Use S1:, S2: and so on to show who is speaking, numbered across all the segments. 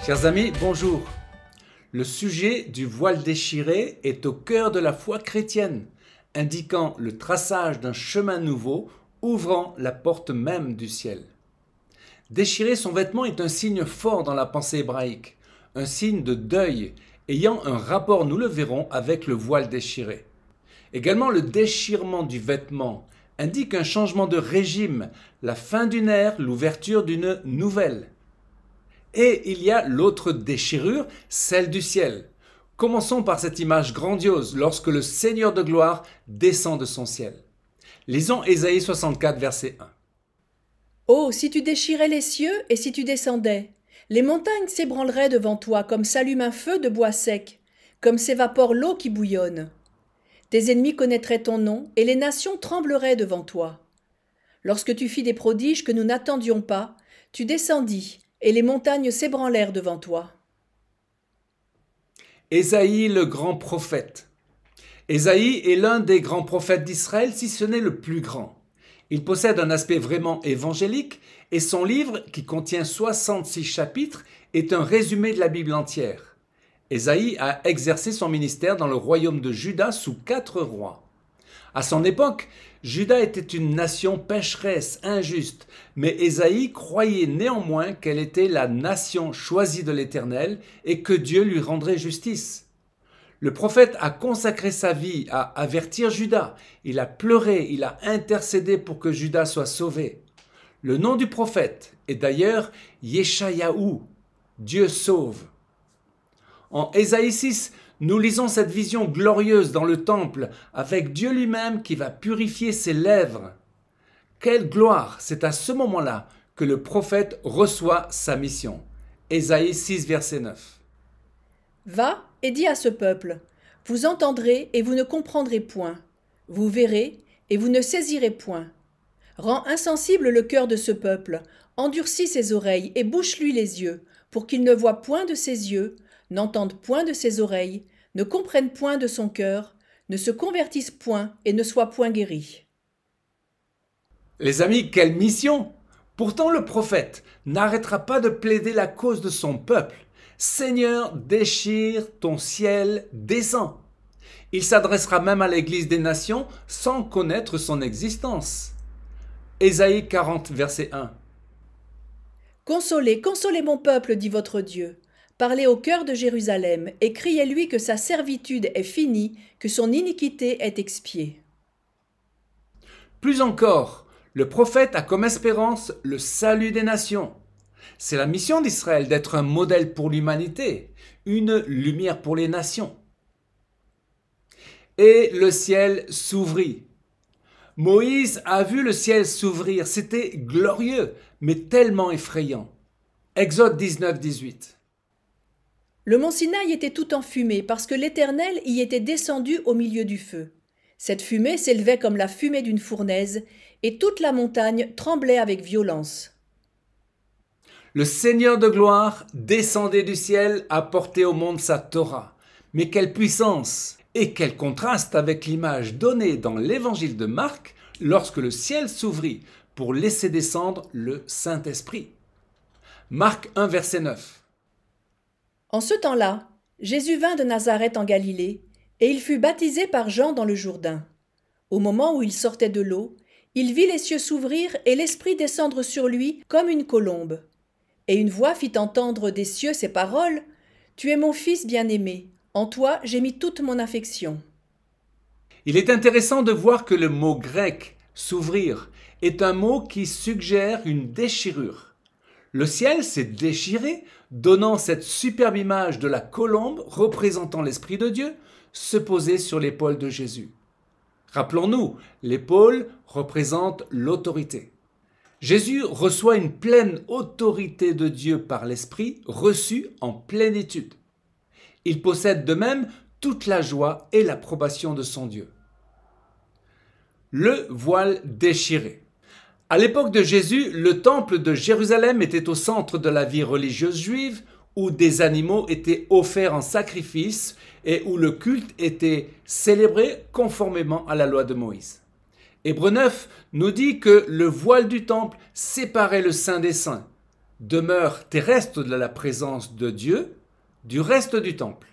S1: Chers amis, bonjour. Le sujet du voile déchiré est au cœur de la foi chrétienne, indiquant le traçage d'un chemin nouveau, ouvrant la porte même du ciel. Déchirer son vêtement est un signe fort dans la pensée hébraïque, un signe de deuil, ayant un rapport, nous le verrons, avec le voile déchiré. Également, le déchirement du vêtement indique un changement de régime, la fin d'une ère, l'ouverture d'une nouvelle. Et il y a l'autre déchirure, celle du ciel. Commençons par cette image grandiose lorsque le Seigneur de gloire descend de son ciel. Lisons Ésaïe 64, verset 1.
S2: Oh, si tu déchirais les cieux et si tu descendais, les montagnes s'ébranleraient devant toi comme s'allume un feu de bois sec, comme s'évapore l'eau qui bouillonne. Tes ennemis connaîtraient ton nom et les nations trembleraient devant toi. Lorsque tu fis des prodiges que nous n'attendions pas, tu descendis et les montagnes s'ébranlèrent devant toi.
S1: Ésaïe, le grand prophète. Ésaïe est l'un des grands prophètes d'Israël, si ce n'est le plus grand. Il possède un aspect vraiment évangélique et son livre, qui contient 66 chapitres, est un résumé de la Bible entière. Ésaïe a exercé son ministère dans le royaume de Juda sous 4 rois. À son époque, Juda était une nation pécheresse, injuste, mais Ésaïe croyait néanmoins qu'elle était la nation choisie de l'Éternel et que Dieu lui rendrait justice. Le prophète a consacré sa vie à avertir Juda. Il a pleuré, il a intercédé pour que Juda soit sauvé. Le nom du prophète est d'ailleurs Yeshayahu, Dieu sauve. En Ésaïe 6, nous lisons cette vision glorieuse dans le temple avec Dieu lui-même qui va purifier ses lèvres. Quelle gloire! C'est à ce moment-là que le prophète reçoit sa mission. Ésaïe 6, verset 9.
S2: Va et dis à ce peuple, vous entendrez et vous ne comprendrez point, vous verrez et vous ne saisirez point. Rends insensible le cœur de ce peuple, endurcis ses oreilles et bouche-lui les yeux, pour qu'il ne voie point de ses yeux, n'entende point de ses oreilles, ne comprenne point de son cœur, ne se convertisse point et ne soit point guéri.
S1: Les amis, quelle mission! Pourtant le prophète n'arrêtera pas de plaider la cause de son peuple. Seigneur, déchire, ton ciel descend. Il s'adressera même à l'Église des nations sans connaître son existence. Ésaïe 40, verset 1.
S2: Consolez, consolez mon peuple, dit votre Dieu. Parlez au cœur de Jérusalem et criez-lui que sa servitude est finie, que son iniquité est expiée.
S1: Plus encore, le prophète a comme espérance le salut des nations. C'est la mission d'Israël d'être un modèle pour l'humanité, une lumière pour les nations. Et le ciel s'ouvrit. Moïse a vu le ciel s'ouvrir, c'était glorieux, mais tellement effrayant. Exode 19, 18.
S2: Le mont Sinaï était tout en fumée parce que l'Éternel y était descendu au milieu du feu. Cette fumée s'élevait comme la fumée d'une fournaise, et toute la montagne tremblait avec violence.
S1: Le Seigneur de gloire descendait du ciel à porter au monde sa Torah. Mais quelle puissance! Et quel contraste avec l'image donnée dans l'évangile de Marc lorsque le ciel s'ouvrit pour laisser descendre le Saint-Esprit. Marc 1, verset 9.
S2: En ce temps-là, Jésus vint de Nazareth en Galilée, et il fut baptisé par Jean dans le Jourdain. Au moment où il sortait de l'eau, il vit les cieux s'ouvrir et l'Esprit descendre sur lui comme une colombe. Et une voix fit entendre des cieux ces paroles, « Tu es mon Fils bien-aimé, en toi j'ai mis toute mon affection. »
S1: Il est intéressant de voir que le mot grec « s'ouvrir » est un mot qui suggère une déchirure. Le ciel s'est déchiré, donnant cette superbe image de la colombe représentant l'Esprit de Dieu se poser sur l'épaule de Jésus. Rappelons-nous, l'épaule représente l'autorité. Jésus reçoit une pleine autorité de Dieu par l'Esprit, reçue en plénitude. Il possède de même toute la joie et l'approbation de son Dieu. Le voile déchiré. À l'époque de Jésus, le temple de Jérusalem était au centre de la vie religieuse juive, où des animaux étaient offerts en sacrifice et où le culte était célébré conformément à la loi de Moïse. Hébreux 9 nous dit que le voile du temple séparait le Saint des Saints. demeure terrestre de la présence de Dieu, du reste du temple.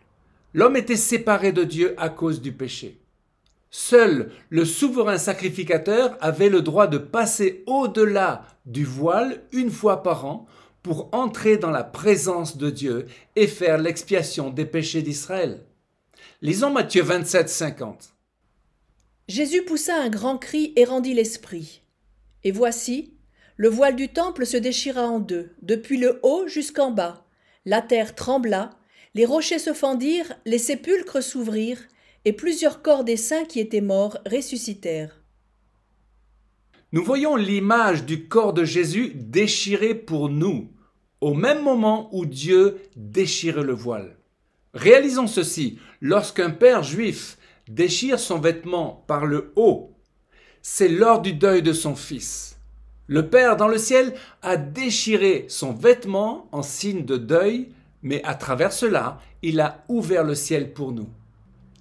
S1: L'homme était séparé de Dieu à cause du péché. Seul le souverain sacrificateur avait le droit de passer au-delà du voile une fois par an pour entrer dans la présence de Dieu et faire l'expiation des péchés d'Israël. Lisons Matthieu 27, 50.
S2: Jésus poussa un grand cri et rendit l'esprit. Et voici, le voile du temple se déchira en deux, depuis le haut jusqu'en bas. La terre trembla, les rochers se fendirent, les sépulcres s'ouvrirent, et plusieurs corps des saints qui étaient morts ressuscitèrent.
S1: Nous voyons l'image du corps de Jésus déchiré pour nous, au même moment où Dieu déchirait le voile. Réalisons ceci, lorsqu'un père juif déchire son vêtement par le haut, c'est lors du deuil de son fils. Le Père dans le ciel a déchiré son vêtement en signe de deuil, mais à travers cela, il a ouvert le ciel pour nous.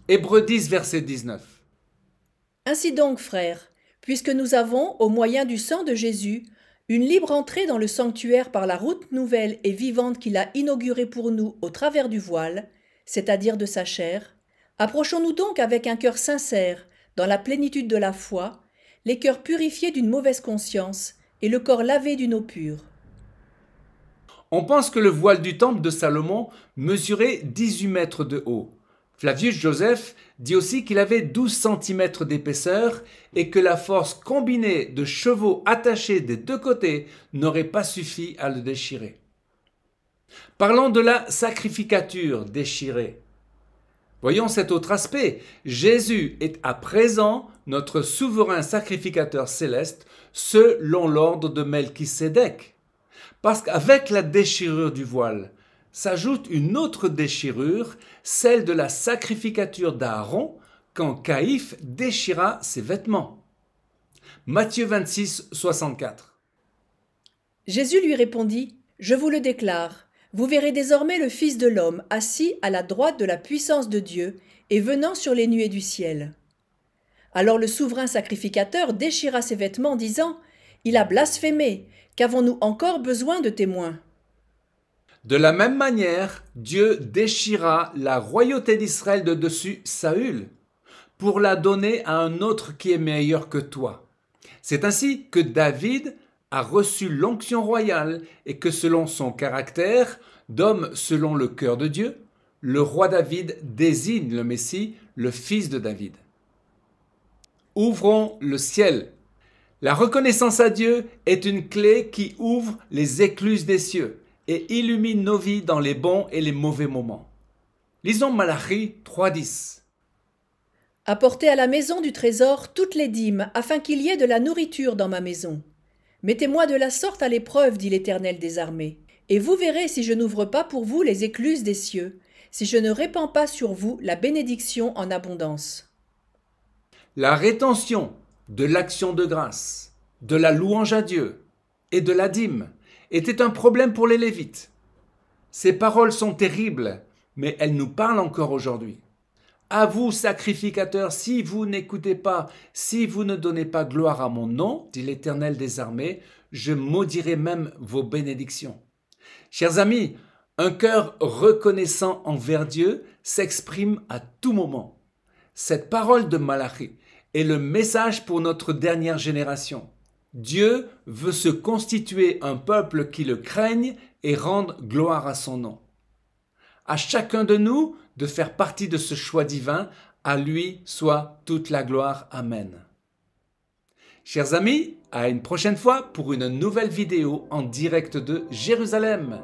S1: Hébreux 10, verset 19.
S2: Ainsi donc, frères, puisque nous avons, au moyen du sang de Jésus, une libre entrée dans le sanctuaire par la route nouvelle et vivante qu'il a inaugurée pour nous au travers du voile, c'est-à-dire de sa chair, approchons-nous donc avec un cœur sincère, dans la plénitude de la foi, les cœurs purifiés d'une mauvaise conscience et le corps lavé d'une eau pure.
S1: On pense que le voile du temple de Salomon mesurait 18 mètres de haut. Flavius Joseph dit aussi qu'il avait 12 cm d'épaisseur et que la force combinée de chevaux attachés des deux côtés n'aurait pas suffi à le déchirer. Parlons de la sacrificature déchirée. Voyons cet autre aspect. Jésus est à présent notre souverain sacrificateur céleste selon l'ordre de Melchisédek. Parce qu'avec la déchirure du voile s'ajoute une autre déchirure, celle de la sacrificature d'Aaron quand Caïphe déchira ses vêtements. Matthieu 26, 64.
S2: Jésus lui répondit : « Je vous le déclare, vous verrez désormais le Fils de l'homme assis à la droite de la puissance de Dieu et venant sur les nuées du ciel. » Alors le souverain sacrificateur déchira ses vêtements, disant : « Il a blasphémé, qu'avons-nous encore besoin de témoins ?»
S1: De la même manière, Dieu déchira la royauté d'Israël de dessus Saül pour la donner à un autre qui est meilleur que toi. C'est ainsi que David a reçu l'onction royale et que selon son caractère, d'homme selon le cœur de Dieu, le roi David désigne le Messie, le fils de David. Ouvrons le ciel. La reconnaissance à Dieu est une clé qui ouvre les écluses des cieux et illumine nos vies dans les bons et les mauvais moments. Lisons Malachie 3.10.
S2: Apportez à la maison du trésor toutes les dîmes, afin qu'il y ait de la nourriture dans ma maison. Mettez-moi de la sorte à l'épreuve, dit l'Éternel des armées, et vous verrez si je n'ouvre pas pour vous les écluses des cieux, si je ne répands pas sur vous la bénédiction en abondance.
S1: La rétention de l'action de grâce, de la louange à Dieu et de la dîme était un problème pour les Lévites. Ces paroles sont terribles, mais elles nous parlent encore aujourd'hui. À vous, sacrificateurs, si vous n'écoutez pas, si vous ne donnez pas gloire à mon nom, dit l'Éternel des armées, je maudirai même vos bénédictions. Chers amis, un cœur reconnaissant envers Dieu s'exprime à tout moment. Cette parole de Malachie est le message pour notre dernière génération. Dieu veut se constituer un peuple qui le craigne et rende gloire à son nom. À chacun de nous de faire partie de ce choix divin, à lui soit toute la gloire. Amen. Chers amis, à une prochaine fois pour une nouvelle vidéo en direct de Jérusalem.